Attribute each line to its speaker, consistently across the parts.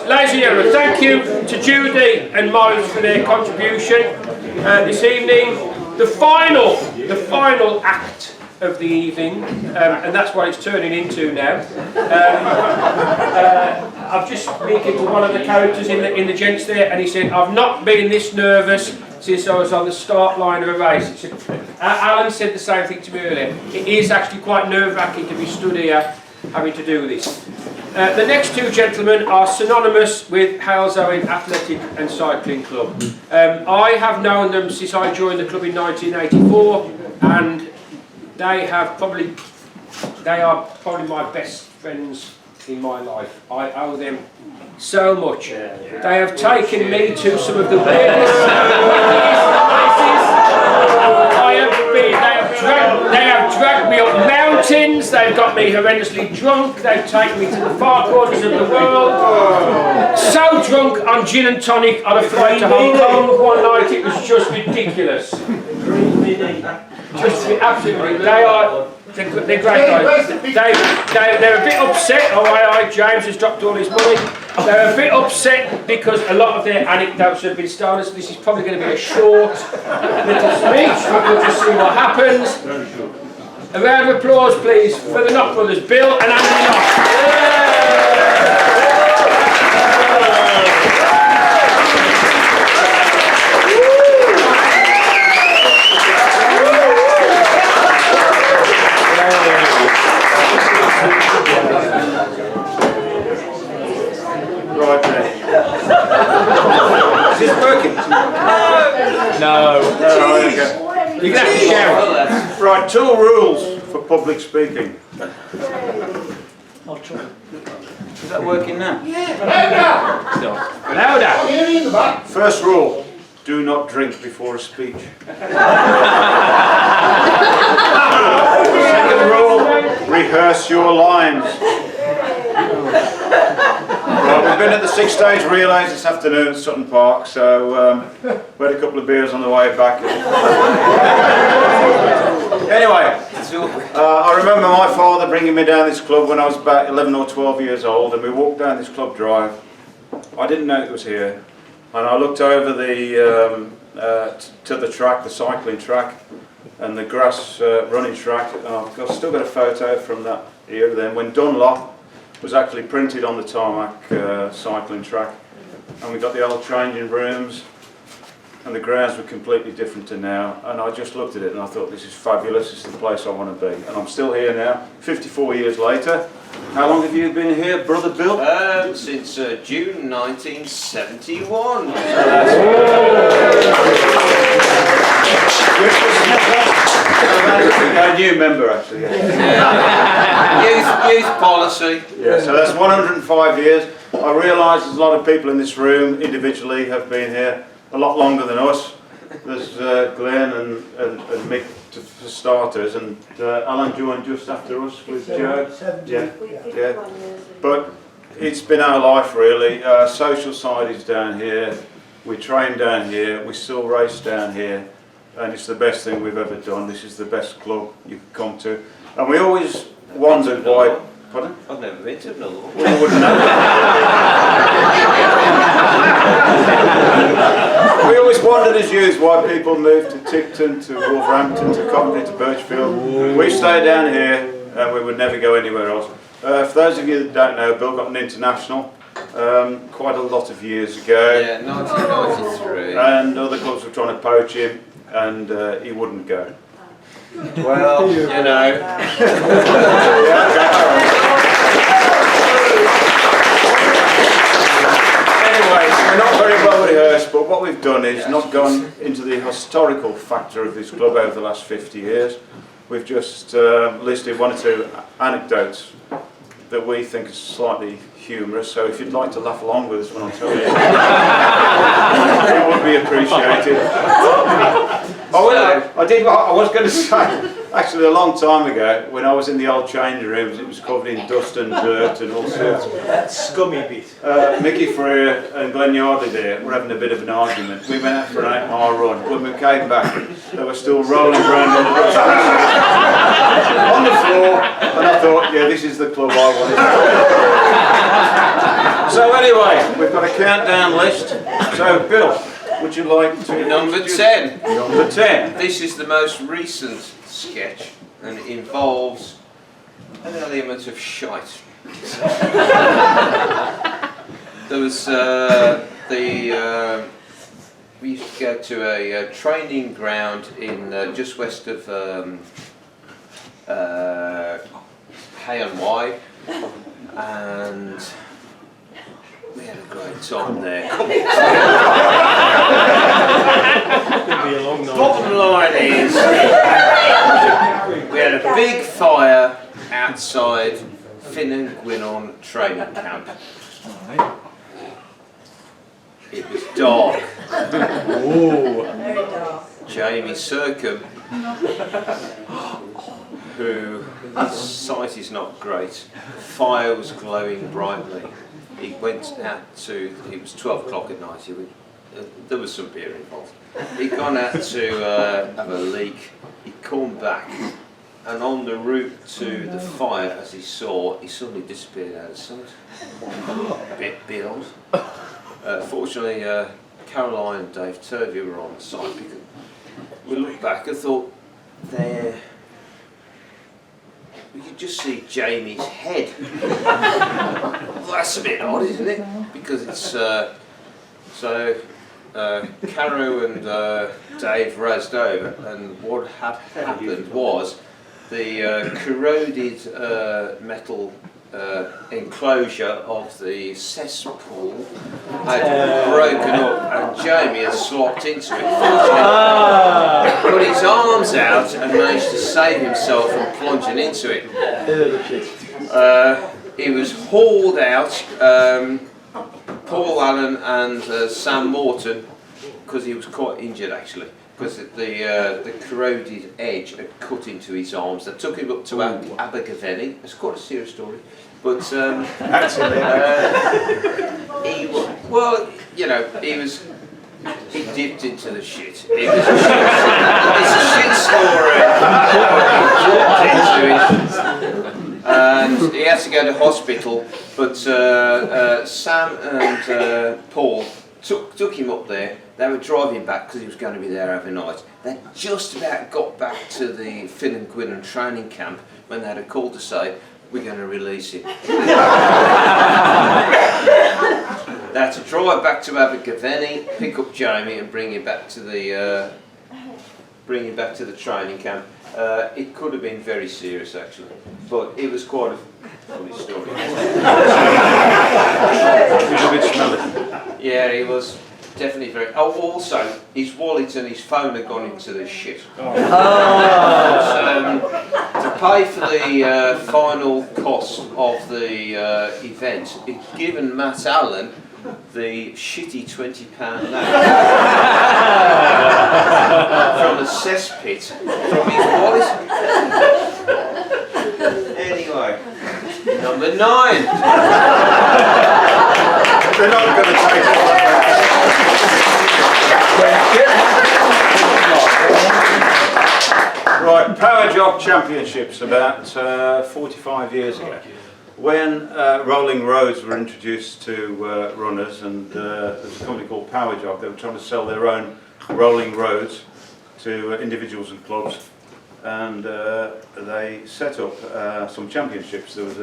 Speaker 1: ladies and gentlemen, thank you to Judy and Morris for their contribution this evening. The final act of the evening, and that's what it's turning into now. I've just speaking to one of the characters in the gents there, and he said, "I've not been this nervous since I was on the start line of a race." Alan said the same thing to me earlier. It is actually quite nerve-wracking to be stood here having to do this. The next two gentlemen are synonymous with Hales Owen Athletic and Cycling Club. I have known them since I joined the club in 1984, and they are probably my best friends in my life. I owe them so much. They have taken me to some of the weirdest places I have been. They have dragged me up mountains, they've got me horrendously drunk, they've taken me to the far corners of the world. So drunk on gin and tonic on a flight to Hong Kong one night, it was just ridiculous. Just absolutely, they're great guys. They're a bit upset. Oh, James has dropped all his money. They're a bit upset because a lot of their anecdotes have been stolen. So this is probably going to be a short little speech, but we'll just see what happens. A round of applause, please, for the Nock brothers, Bill and Andy Nock.
Speaker 2: Right then. Is this working?
Speaker 1: No. You're going to have to share it.
Speaker 2: Right, 2 rules for public speaking.
Speaker 3: I'll try.
Speaker 2: Is that working now?
Speaker 1: Louder.
Speaker 2: First rule, do not drink before a speech. Second rule, rehearse your lines. Right, we've been at the 6-stage relays this afternoon at Sutton Park, so we had a couple of beers on the way back. Anyway, I remember my father bringing me down this club when I was about 11 or 12 years old, and we walked down this club drive. I didn't know it was here, and I looked over the to the track, the cycling track, and the grass running track, and I've still got a photo from that era then when Dunlop was actually printed on the tarmac cycling track, and we got the old changing rooms, and the grounds were completely different to now, and I just looked at it and I thought, this is fabulous, this is the place I want to be, and I'm still here now, 54 years later. How long have you been here, Brother Bill?
Speaker 4: Since June 1971.
Speaker 2: A new member, actually.
Speaker 4: Youth policy.
Speaker 2: Yeah, so that's 105 years. I realise there's a lot of people in this room individually have been here a lot longer than us. There's Glenn and Mick for starters, and Alan joined just after us with Joe. Yeah. But it's been our life really. Our social side is down here. We train down here. We still race down here. And it's the best thing we've ever done. This is the best club you could come to. And we always wondered why... Pardon?
Speaker 4: I've never been to another one.
Speaker 2: Well, you wouldn't know. We always wondered as youths why people moved to Tipton, to Wolverhampton, to Coventry, to Birchfield. We stayed down here and we would never go anywhere else. For those of you that don't know, Bill got an international quite a lot of years ago.
Speaker 4: Yeah, 1993.
Speaker 2: And other clubs were trying to poach him, and he wouldn't go.
Speaker 4: Well, you know.
Speaker 2: Anyway, we're not very well rehearsed, but what we've done is not gone into the historical factor of this club over the last 50 years. We've just listed 1 or 2 anecdotes that we think is slightly humorous, so if you'd like to laugh along with us when I tell you, it would be appreciated. I was going to say, Actually, a long time ago, when I was in the old changing rooms, it was covered in dust and dirt and all sorts.
Speaker 3: That scummy bit.
Speaker 2: Mickey Freer and Glenn Yardley there were having a bit of an argument. We went out for an 8-mile run. When we came back, they were still rolling around on the dust on the floor, and I thought, yeah, this is the club I wanted. So anyway, we've got a countdown list. So Bill, would you like to...
Speaker 4: Number 10.
Speaker 2: Number 10.
Speaker 4: This is the most recent sketch and it involves an element of shite. There was we used to go to a training ground in just west of Hay and Wye, and we had a great time there. Bottom line is, we had a big fire outside Finn and Gwynon training camp. It was dark.
Speaker 5: Very dark.
Speaker 4: Jamie Sercombe, who his sight is not great, fire was glowing brightly. He went out to, it was 12 o'clock at night, there was some beer involved. He'd gone out to have a leak, he'd come back, and on the route to the fire, as he saw, he suddenly disappeared out of sight. A bit odd. Fortunately, Caroline and Dave Turvey were on the site, because we looked back and thought, there, we could just see Jamie's head. Well, that's a bit odd, isn't it? Because it's, Caro and Dave razzed over, and what had happened was the corroded metal enclosure of the cesspool had broken up, and Jamie had slopped into it. Put his arms out and managed to save himself from plunging into it. He was hauled out. Paul Allen and Sam Morton, because he was quite injured actually, because the corroded edge had cut into his arms. They took him up to Abergavenny. It's quite a serious story, but he well, you know, he dipped into the shit. It was a shit. It's a shit story. He dipped into it. And he had to go to hospital, but Sam and Paul took him up there. They were driving back because he was going to be there overnight. They just about got back to the Finn and Gwynon training camp when they had a call to say, we're going to release him. They had to drive back to Abergavenny, pick up Jamie and bring him back to the training camp. It could have been very serious actually, but it was quite a funny story.
Speaker 2: He was a bit smelly.
Speaker 4: Yeah, he was definitely very... Oh, also, his wallet and his phone had gone into the shit. To pay for the final cost of the event, he'd given Matt Allen the shitty £20 note from the cesspit from his wallet. Anyway, number 9.
Speaker 2: They're not going to take it. Right, Power Job Championships about 45 years ago. When rolling roads were introduced to runners, and there was a company called Power Job, they were trying to sell their own rolling roads to individuals and clubs, and they set up some championships. There was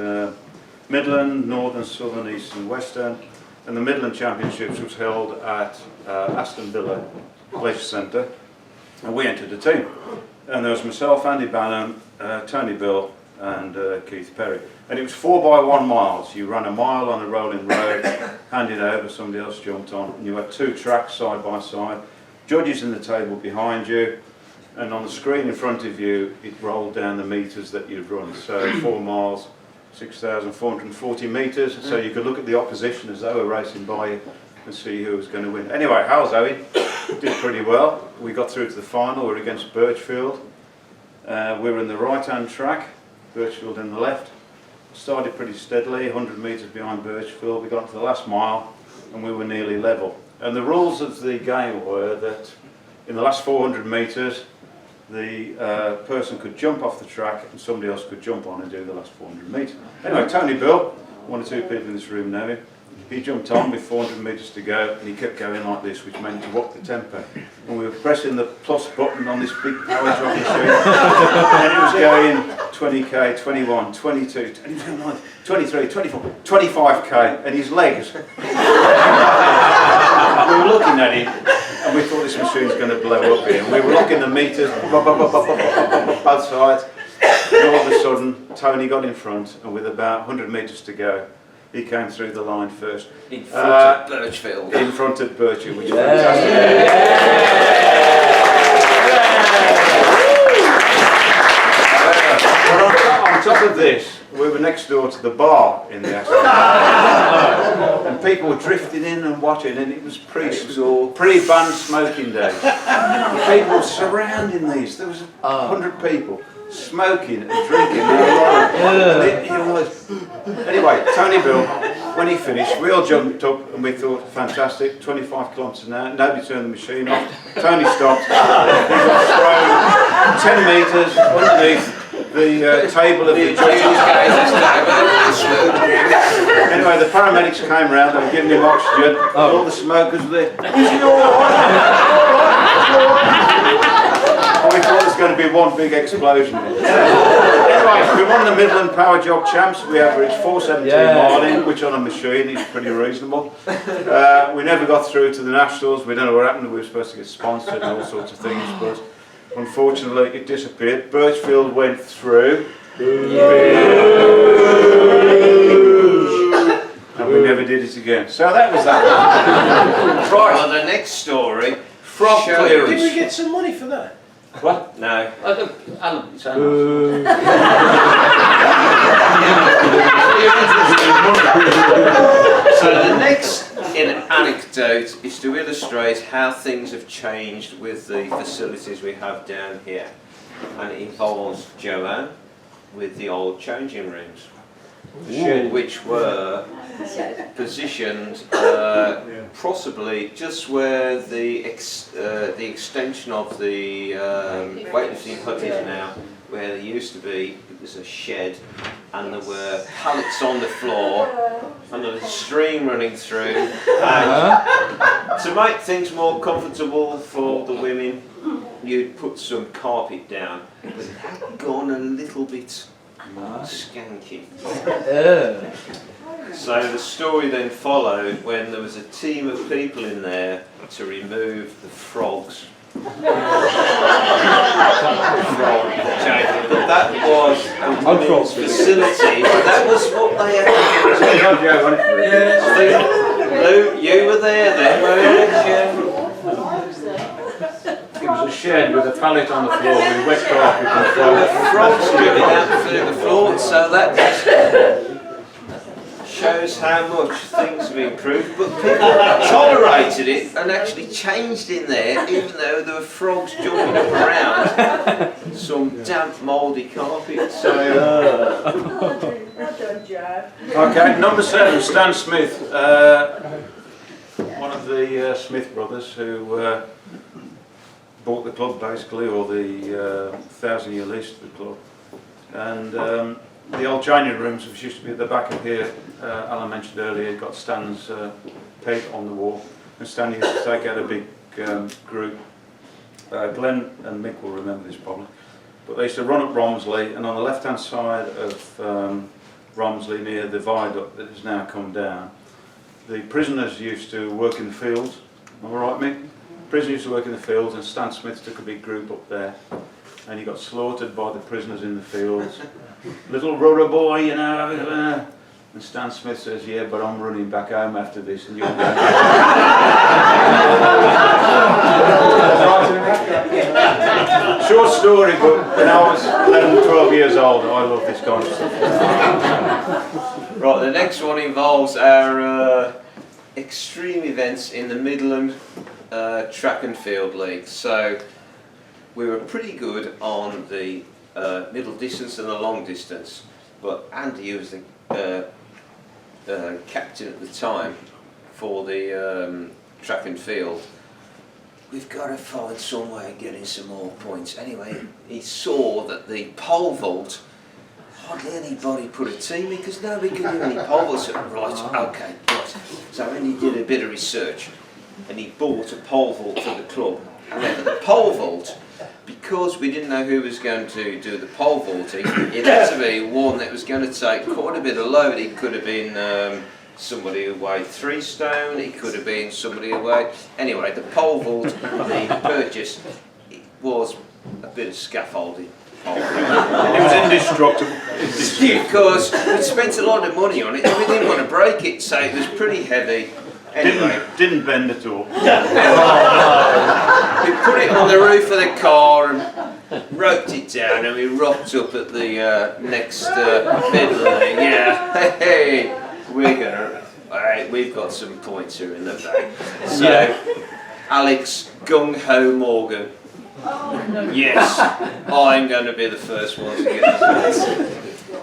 Speaker 2: Midland, Northern, Southern, Eastern, Western, and the Midland Championships was held at Aston Villa Leisure Centre, and we entered the team. And there was myself, Andy Banham, Tony Bill, and Keith Perry. And it was 4x1 miles. You ran a mile on a rolling road, handed over, somebody else jumped on, and you had 2 tracks side by side, judges in the table behind you, and on the screen in front of you, it rolled down the metres that you'd run. So 4 miles, 6,440 metres, so you could look at the opposition as they were racing by you and see who was going to win. Anyway, Hal's Owen did pretty well. We got through to the final. We were against Birchfield, We were in the right-hand track, Birchfield in the left. Started pretty steadily, 100 metres behind Birchfield. We got to the last mile and we were nearly level. And the rules of the game were that in the last 400 metres, the person could jump off the track and somebody else could jump on and do the last 400 metres. Anyway, Tony Bill, one or two people in this room know him, he jumped on with 400 metres to go and he kept going like this, which meant he walked the tempo. And we were pressing the plus button on this big power drop machine and it was going 20k, 21, 22, 23, 24, 25k and his legs. We were looking at him and we thought this machine's going to blow up here. And we were looking at the meters, both sides. And all of a sudden, Tony got in front, and with about 100 metres to go, he came through the line first.
Speaker 4: In front of Birchfield.
Speaker 2: In front of Birchfield, which is fantastic. On top of this, we were next door to the bar in the accident. And people were drifting in and watching, and it was pre-banned smoking days. People were surrounding these. There was 100 people smoking and drinking. Anyway, Tony Bill, when he finished, we all jumped up and we thought, fantastic, 25 kilometres an hour. Nobody turned the machine off. Tony stopped. He got thrown 10 metres underneath the table of the judges. Anyway, the paramedics came round, they were giving him oxygen, all the smokers were there. Is he alright? And we thought there was going to be one big explosion. Anyway, we won the Midland Power Jog Champs. We averaged 417 miling, which on a machine is pretty reasonable. We never got through to the Nationals. We don't know what happened. We were supposed to get sponsored and all sorts of things, but unfortunately it disappeared. Birchfield went through. And we never did it again. So that was that.
Speaker 4: Right, well, the next story, frog clearance.
Speaker 3: Did we get some money for that?
Speaker 2: What?
Speaker 4: No.
Speaker 2: Alan, it's Alan.
Speaker 4: So the next anecdote is to illustrate how things have changed with the facilities we have down here. And it involves Joanne with the old changing rooms, which were positioned possibly just where the extension of the weightlifting hut is now, where there used to be. It was a shed and there were pallets on the floor and there was a stream running through, and to make things more comfortable for the women you'd put some carpet down, but it had gone a little bit skanky. So the story then followed when there was a team of people in there to remove the frogs. That was a women's facility. That was what they had. Lou, you were there then, weren't you?
Speaker 2: It was a shed with a pallet on the floor with wet carpet and
Speaker 4: frogs dripping out through the floor, so that just shows how much things have improved, but people tolerated it and actually changed in there, even though there were frogs jumping up around some damp mouldy carpet. So
Speaker 2: okay, number 7, Stan Smith, one of the Smith brothers who bought the club basically, or the 1,000-year lease to the club. And the old changing rooms, which used to be at the back of here, Alan mentioned earlier, got Stan's peg on the wall. And Stan used to take out a big group. Glenn and Mick will remember this probably. But they used to run up Romsley, and on the left-hand side of Romsley, near the viaduct that has now come down, the prisoners used to work in the fields. Am I right, Mick? Prisoners used to work in the fields, and Stan Smith took a big group up there, and he got slaughtered by the prisoners in the fields. Little rudder boy, you know. And Stan Smith says, yeah, but I'm running back home after this, and you're going. Short story, but when I was 11, 12 years old, I loved this kind of stuff.
Speaker 4: right, the next one involves our extreme events in the Midland Track and Field League. So we were pretty good on the middle distance and the long distance. But Andy, who was the captain at the time for the track and field, we've got to find some way of getting some more points. Anyway, he saw that the pole vault, hardly anybody put a team in because nobody could do any pole vaults. Right, okay, right. So then he did a bit of research and he bought a pole vault for the club. Now, the pole vault, because we didn't know who was going to do the pole vaulting, it had to be one that was going to take quite a bit of load. It could have been somebody who weighed 3 stone, it could have been somebody who weighed... Anyway, the pole vault, the purchase, it was a bit of scaffolding.
Speaker 2: It was indestructible.
Speaker 4: Because we'd spent a lot of money on it and we didn't want to break it, so it was pretty heavy. Anyway,
Speaker 2: Didn't bend at all.
Speaker 4: we put it on the roof of the car and roped it down, and we rocked up at the next midline. Yeah, hey, we've got some points here in the bag. So, Alex Gung Ho Morgan. Yes, I'm going to be the first one to get the points.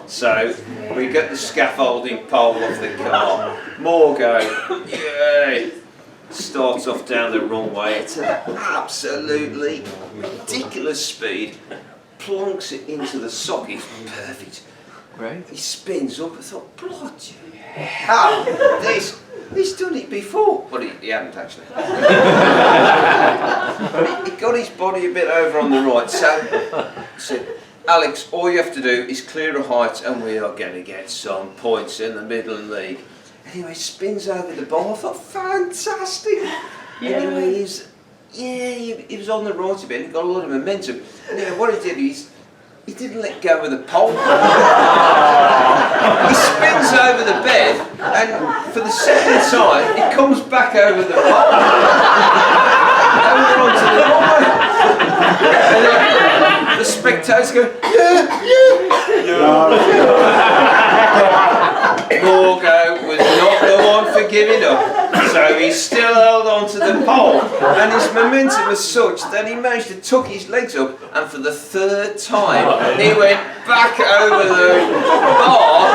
Speaker 4: So we get the scaffolding pole off the car. Morgo, yay! Starts off down the runway at an absolutely ridiculous speed, plonks it into the socket. Perfect.
Speaker 3: Right.
Speaker 4: He spins up. I thought, bloody hell, he's done it before. But he hadn't actually. But he got his body a bit over on the right. So he said, Alex, all you have to do is clear a height and we are going to get some points in the Midland League. Anyway, spins over the bar. I thought, fantastic. Anyway, he was on the right a bit and he got a lot of momentum. Anyway, what he did is, he didn't let go of the pole. He spins over the bed and for the second time, it comes back over the pole. Over onto the line. And then the spectators go, Morgo was not the one for giving up, so he still held on to the pole, and his momentum was such that he managed to tuck his legs up, and for the 3rd time he went back over the bar,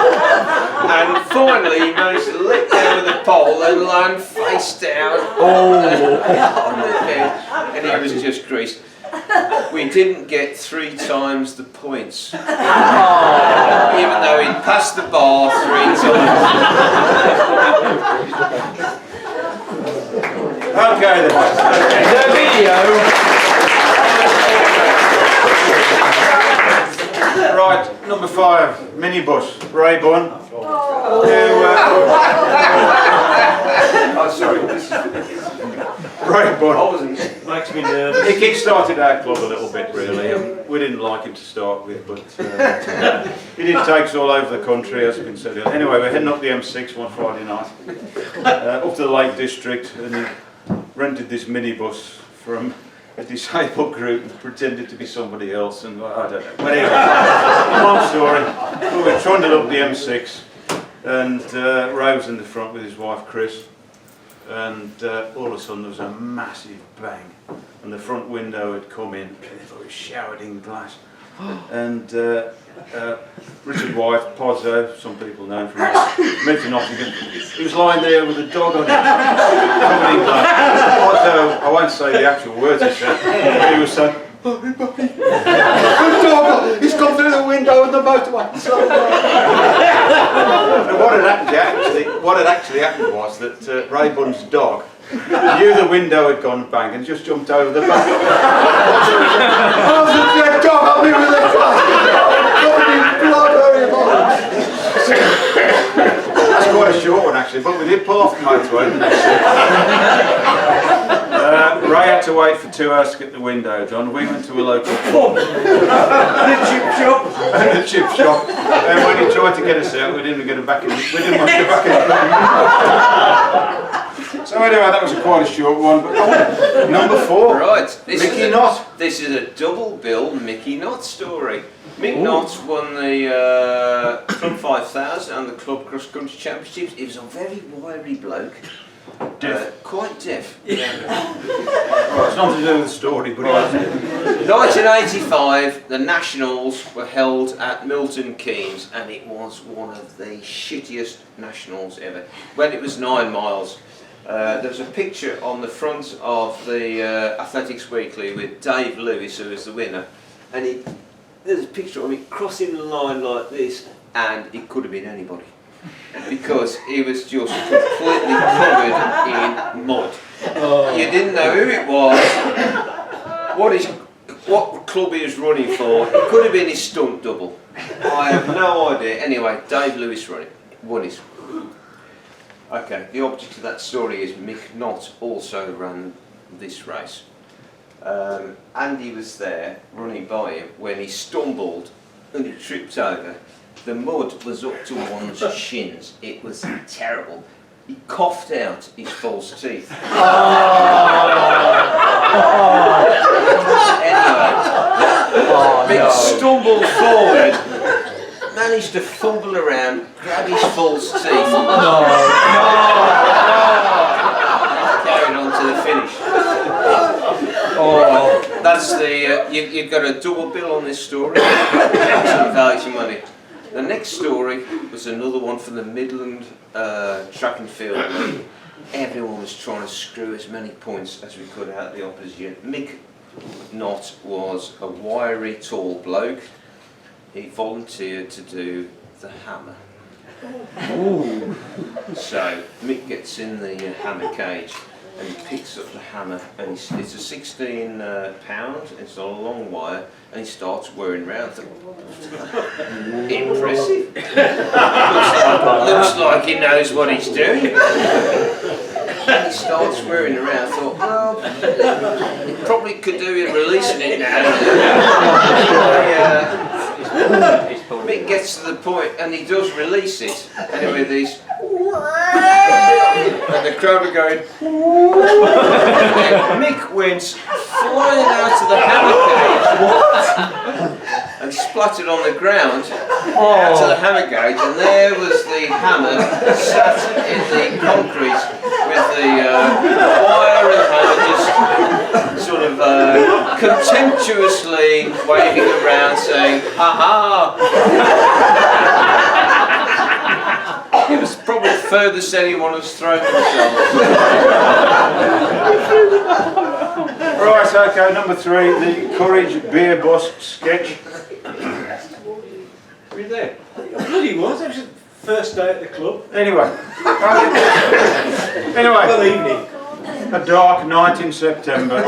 Speaker 4: and finally he managed to let go of the pole and land face down on the bed, and he was just greased. We didn't get 3 times the points, even though he'd passed the bar 3 times.
Speaker 2: Okay then.
Speaker 1: The video.
Speaker 2: Right, number 5, minibus, Ray Bunn.
Speaker 4: Oh, sorry.
Speaker 2: Ray Bunn.
Speaker 1: Makes me nervous.
Speaker 2: He kick-started our club a little bit, really. We didn't like him to start with, but he did takes all over the country, as has been said. Anyway, we're heading up the M6 one Friday night, up to the Lake District, and he rented this minibus from a disabled group and pretended to be somebody else, and I don't know. But anyway, long story. We were trundled up the M6, and Ray was in the front with his wife Chris. And all of a sudden there was a massive bang and the front window had come in, it was showered in glass, and Richard White, Pozzo, some people know him from Milton Nottingham, he was lying there with a dog on him, covered in glass. Pozzo, I won't say the actual words he said, but he was saying, "Bobby, Bobby, the dog, he's come through the window of the motorway." And what had actually happened was that Ray Bunn's dog knew the window had gone bang and just jumped over the back. Oh, there's a dead dog on me with a glass. Covered in blood, That's quite a short one actually, but we did pull off the motorway. Ray had to wait for 2 hours to get the window done. We went to a local pub.
Speaker 1: The chip shop.
Speaker 2: And the chip shop. And when he tried to get us out, we didn't get him back in. We didn't want to get back in. So anyway, that was quite a short one. But number 4.
Speaker 4: Right,
Speaker 2: Mickey Knott.
Speaker 4: This is a double bill Mickey Knott story. Mick Knott won the Club 5000 and the Club Cross Country Championships. He was a very wiry bloke.
Speaker 2: Deaf.
Speaker 4: Quite deaf.
Speaker 2: Right, it's nothing to do with the story, but
Speaker 4: Right. 1985, the Nationals were held at Milton Keynes, and it was one of the shittiest Nationals ever. When it was 9 miles, there was a picture on the front of the Athletics Weekly with Dave Lewis, who was the winner, and there's a picture of him crossing the line like this, and it could have been anybody, because he was just completely covered in mud. You didn't know who it was, what club he was running for. It could have been his stunt double. I have no idea. Anyway, Dave Lewis won it. Okay, the object of that story is Mick Nock also ran this race. Andy was there running by him when he stumbled and he tripped over. The mud was up to one's shins. It was terrible. He coughed out his false teeth. Anyway, Mick stumbled forward, managed to fumble around, grab his false teeth. Carried on to the finish. That's the you've got a double bill on this story. Some value for money. The next story was another one from the Midland Track and Field League. Everyone was trying to screw as many points as we could out of the opposition. Mick Nock was a wiry, tall bloke. He volunteered to do the hammer. So Mick gets in the hammer cage and he picks up the hammer, and it's a 16 pound, it's a long wire, and he starts whirring around. Impressive. looks like he knows what he's doing. And he starts whirring around. I thought, well, he probably could do with releasing it now. Mick gets to the point, and he does release it. Anyway, these. And the crowd are going. Mick went flying out of the hammer cage and splattered on the ground out of the hammer cage, and there was the hammer sat in the concrete with the wire and hammer just sort of contemptuously waving around, saying, "Ha ha!" It was probably the furthest anyone has thrown themselves.
Speaker 2: Right, okay, number 3, the Courage Beer Bus sketch.
Speaker 3: Were you there? I bloody was. It was the first day at the club.
Speaker 2: Anyway,
Speaker 3: Good evening.
Speaker 2: a dark night in September.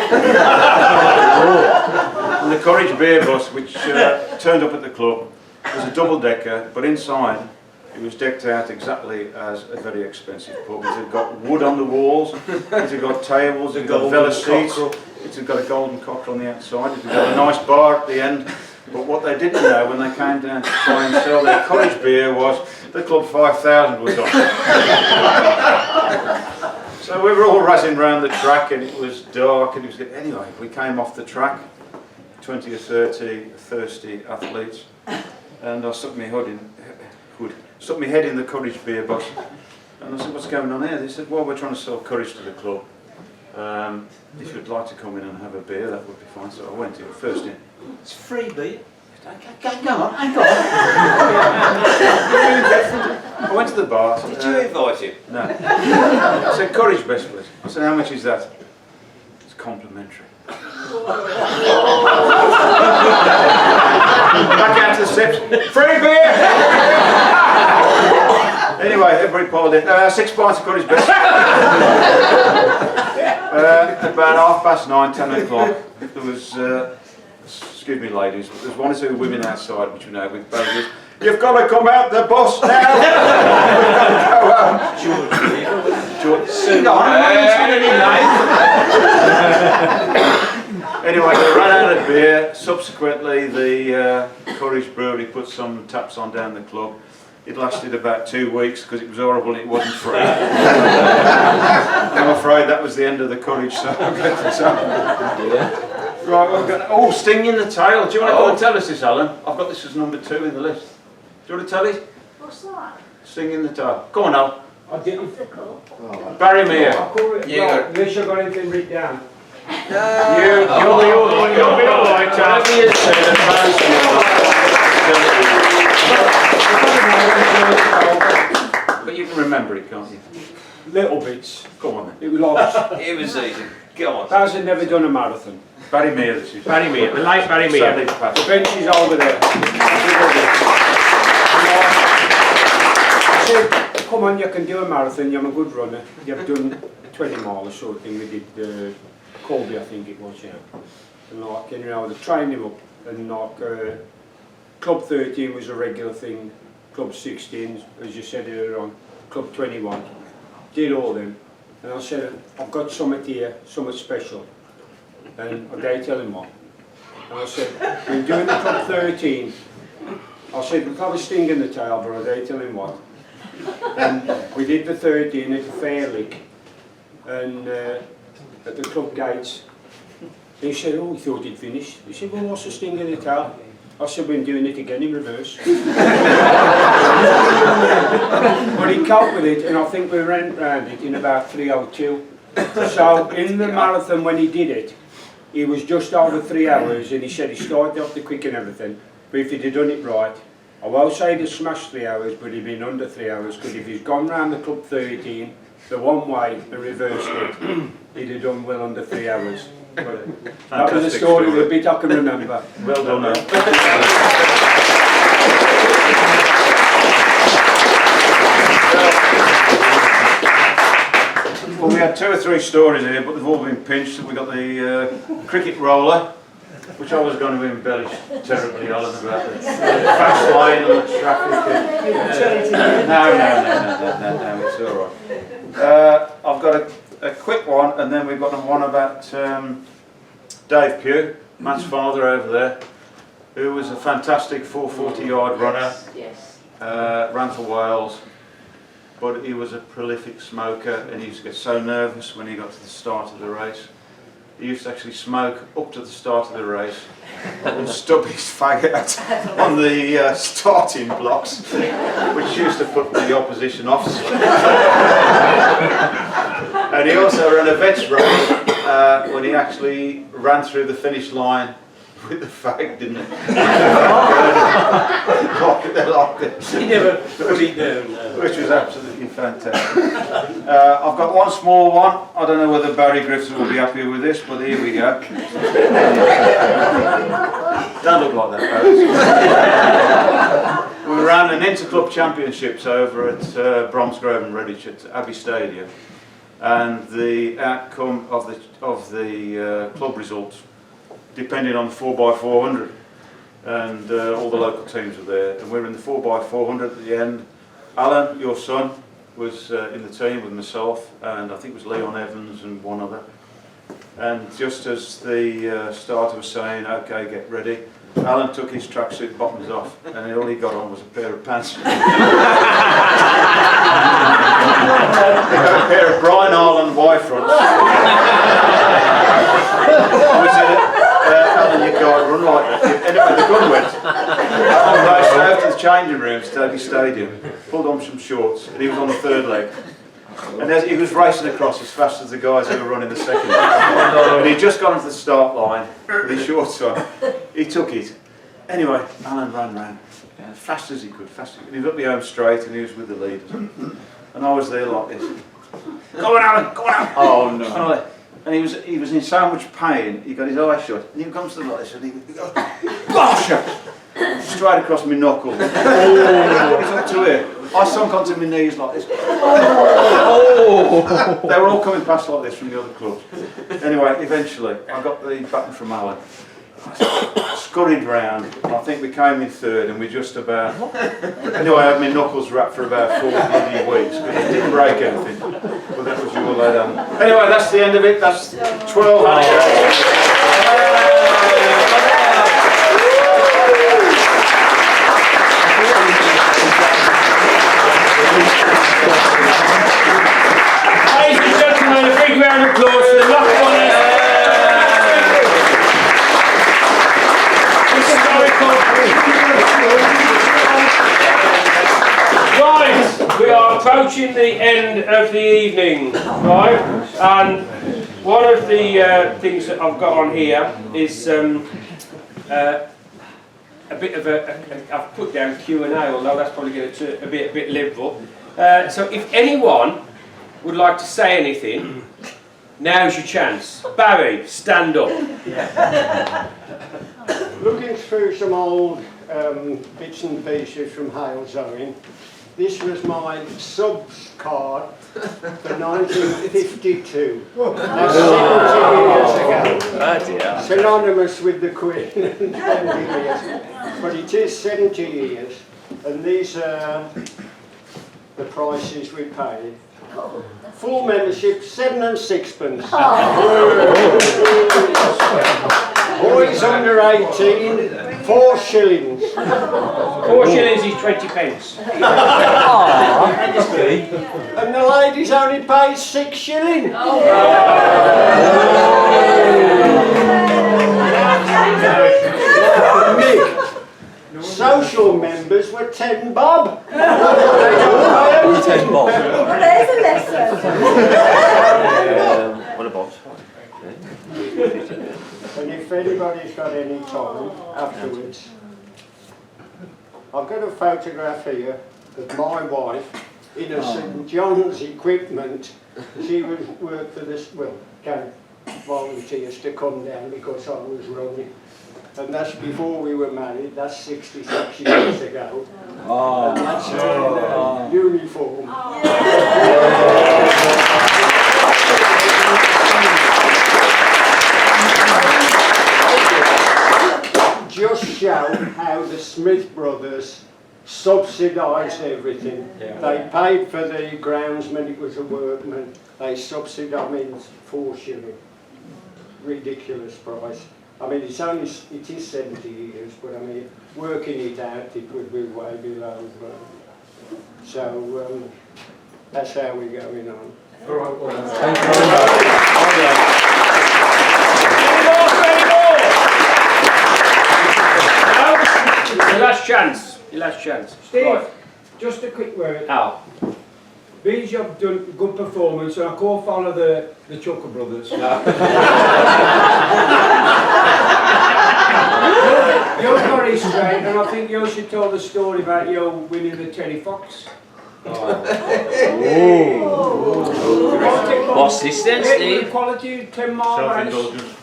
Speaker 2: And the Courage Beer Bus, which turned up at the club, was a double-decker, but inside it was decked out exactly as a very expensive pub. It had got wood on the walls, it had got tables, it had got vela seats, it had got a golden cocker on the outside, it had got a nice bar at the end. But what they didn't know when they came down to try and sell their Courage beer was the Club 5000 was on. So we were all racing around the track, and it was dark, and it was good. Anyway, we came off the track, 20 or 30 thirsty athletes, and I stuck my head in the Courage Beer Bus, and I said, "What's going on here?" They said, "Well, we're trying to sell Courage to the club. If you'd like to come in and have a beer, that would be fine." So I went in, first in.
Speaker 3: It's free beer.
Speaker 2: Hang on. I went to the bar.
Speaker 4: Did you invite him?
Speaker 2: No. I said, "Courage best, please." I said, "How much is that?" "It's complimentary." Back out to the steps. "Free beer!" Anyway, everybody piled in. 6 pints of Courage best. About 9:30, 10 o'clock, there was, excuse me ladies, but there's 1 or 2 women outside, which we know with babies. "You've got to come out the bus now!" George. Anyway, they ran out of beer. Subsequently, the Courage Brewery put some taps on down the club. It lasted about 2 weeks because it was horrible and it wasn't free. I'm afraid that was the end of the Courage song. Right, we're going to, Sting in the Tail. Do you want to go and tell us this, Alan? I've got this as number 2 in the list. Do you want to tell it?
Speaker 5: What's that?
Speaker 2: Sting in the Tail. Come on, Al.
Speaker 1: I didn't.
Speaker 2: Barry Mere.
Speaker 4: Yeah,
Speaker 1: Right, unless you've got anything written down.
Speaker 2: You'll be alright, Charles. But you can remember it, can't you?
Speaker 1: Little bits.
Speaker 2: Come on then.
Speaker 1: It was like,
Speaker 4: It was easy. Go on.
Speaker 1: Baz had never done a marathon.
Speaker 2: Barry Mere, this is.
Speaker 1: Barry Mere, the late Barry
Speaker 2: Sadly
Speaker 1: Mere.
Speaker 2: passed.
Speaker 1: The bench is over there. I said, come on, you can do a marathon, you're a good runner. You've done 20 miles sort of thing. We did Colby, I think it was, yeah. And like, you know, I would train him up. And like, Club 13 was a regular thing. Club 16, as you said earlier on. Club 21. Did all them. And I said, I've got something here, something special. And I did tell him what. And I said, we're doing the Club 13. I said, we'll have a sting in the tail, but I did tell him what. And we did the 13 at the Fairlick, and at the club gates. He said, oh, he thought he'd finished. He said, well, what's the sting in the tail? I said, we're doing it again in reverse. But he coped with it, and I think we ran round it in about 3:02. So in the marathon when he did it, he was just over 3 hours, and he said he started off the quick and everything, but if he'd have done it right, I won't say he'd have smashed 3 hours, but he'd been under 3 hours, because if he's gone round the Club 13, the one way and reversed it, he'd have done well under 3 hours. But that was a story, the bit I can remember.
Speaker 2: Well done, man. Well, we had 2 or 3 stories here, but they've all been pinched. We got the cricket roller, which I was going to embellish terribly, Alan, about the fast lane and the traffic. No, it's all right. I've got a quick one, and then we've got one about Dave Pugh, Matt's father over there, who was a fantastic 440-yard runner.
Speaker 5: Yes.
Speaker 2: Ran for Wales, but he was a prolific smoker, and he used to get so nervous when he got to the start of the race. He used to actually smoke up to the start of the race and stub his faggot out on the starting blocks, which used to put the opposition off. And he also ran a vets race when he actually ran through the finish line with the fag, didn't he?
Speaker 3: He never put it down.
Speaker 2: Which was absolutely fantastic. I've got one small one. I don't know whether Barry Griffiths will be happy with this, but here we go. Don't look like that, Barry. We ran an inter-club championships over at Bromsgrove and Redditch at Abbey Stadium, and the outcome of the club results depended on the 4x400, and all the local teams were there, and we were in the 4x400 at the end. Alan, your son, was in the team with myself, and I think it was Leon Evans and one other. And just as the starter was saying, okay, get ready, Alan took his tracksuit bottoms off, and all he got on was a pair of pants. He got a pair of Brian Arlen Y fronts. We said, Alan, you can't run like that. Anyway, the gun went. Alan raced out to the changing rooms at Abbey Stadium, pulled on some shorts, and he was on the third leg. And as he was racing across as fast as the guys who were running the second leg. And he'd just gone to the start line with his shorts on. He took it. Anyway, Alan ran as fast as he could, He was up the home straight, and he was with the leaders. And I was there like this. Go on, Alan, go on, Alan.
Speaker 3: Oh no.
Speaker 2: And he was in so much pain, he got his eyes shut, and he comes to the light, and he goes, BOSH! Straight across my knuckle. He's up to here. I sunk onto my knees like this. They were all coming past like this from the other clubs. Anyway, eventually, I got the button from Alan. Scurried round. I think we came in third, and we just about... Anyway, I had my knuckles wrapped for about 4 bloody weeks, because it didn't break anything. But that was your lad. Anyway, that's the end of it. That's 12 anecdotes.
Speaker 1: Ladies and gentlemen, a big round of applause for the Nock winners. Historical. Guys, we are approaching the end of the evening, right? And one of the things that I've got on here is a bit of I've put down Q&A, although that's probably going to be a bit liberal. So if anyone would like to say anything, now's your chance. Barry, stand up.
Speaker 6: Looking through some old bits and pieces from Hales Owen, this was my subs card for 1952. That's 70 years ago. Synonymous with the Queen and 70 years. But it is 70 years, and these are the prices we paid. Full membership, 7 and 6pence. Boys under 18, 4 shillings.
Speaker 1: 4 shillings is 20 pence.
Speaker 6: And the ladies only paid 6 shillings. Mick, social members were 10 bob.
Speaker 5: 10 bob. Well, there's a lesson.
Speaker 4: What about?
Speaker 6: And if anybody's got any time afterwards, I've got a photograph here of my wife in a St John's equipment. She worked for this, came volunteers to come down because I was running. And that's before we were married, that's 66 years ago. And that's her uniform. Just show how the Smith brothers subsidised everything. They paid for the groundsman, it was a workman. They subsidised, I mean, 4 shillings. Ridiculous price. I mean, it is 70 years, but I mean, working it out, it would be way below. So, that's how we're going on.
Speaker 1: All right, well,
Speaker 5: Thank you very much.
Speaker 1: Your last chance. Your last chance.
Speaker 7: Steve,
Speaker 1: Right.
Speaker 7: just a quick word.
Speaker 1: Al.
Speaker 7: Beans, you've done good performance, and I can't follow the Chucker brothers. You're very straight, and I think you should tell the story about you winning the Teddy Fox.
Speaker 8: What's this then, Steve?
Speaker 7: Quality 10 mile race.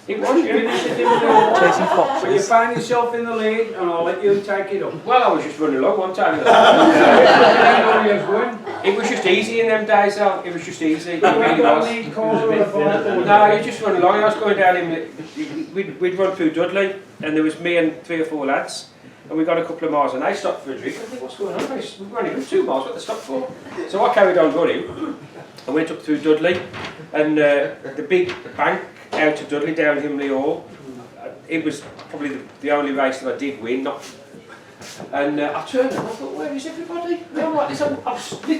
Speaker 1: It was you.
Speaker 8: Chasing foxes.
Speaker 7: But you found yourself in the lead, and I'll let you take it up.
Speaker 1: Well, I was just running along one time. It was just easy in them days, Al. It was just easy. It really was. No, you just run along. I was going down in. We'd run through Dudley, and there was me and 3 or 4 lads. And we got a couple of miles, and they stopped for a drink. I think, what's going on? We've only got 2 miles. What they stopped for? So I carried on running. I went up through Dudley, and the big bank out to Dudley down Himley Hall. It was probably the only race that I did win. And I turned and I thought, where is everybody? I'm like this. I'm literally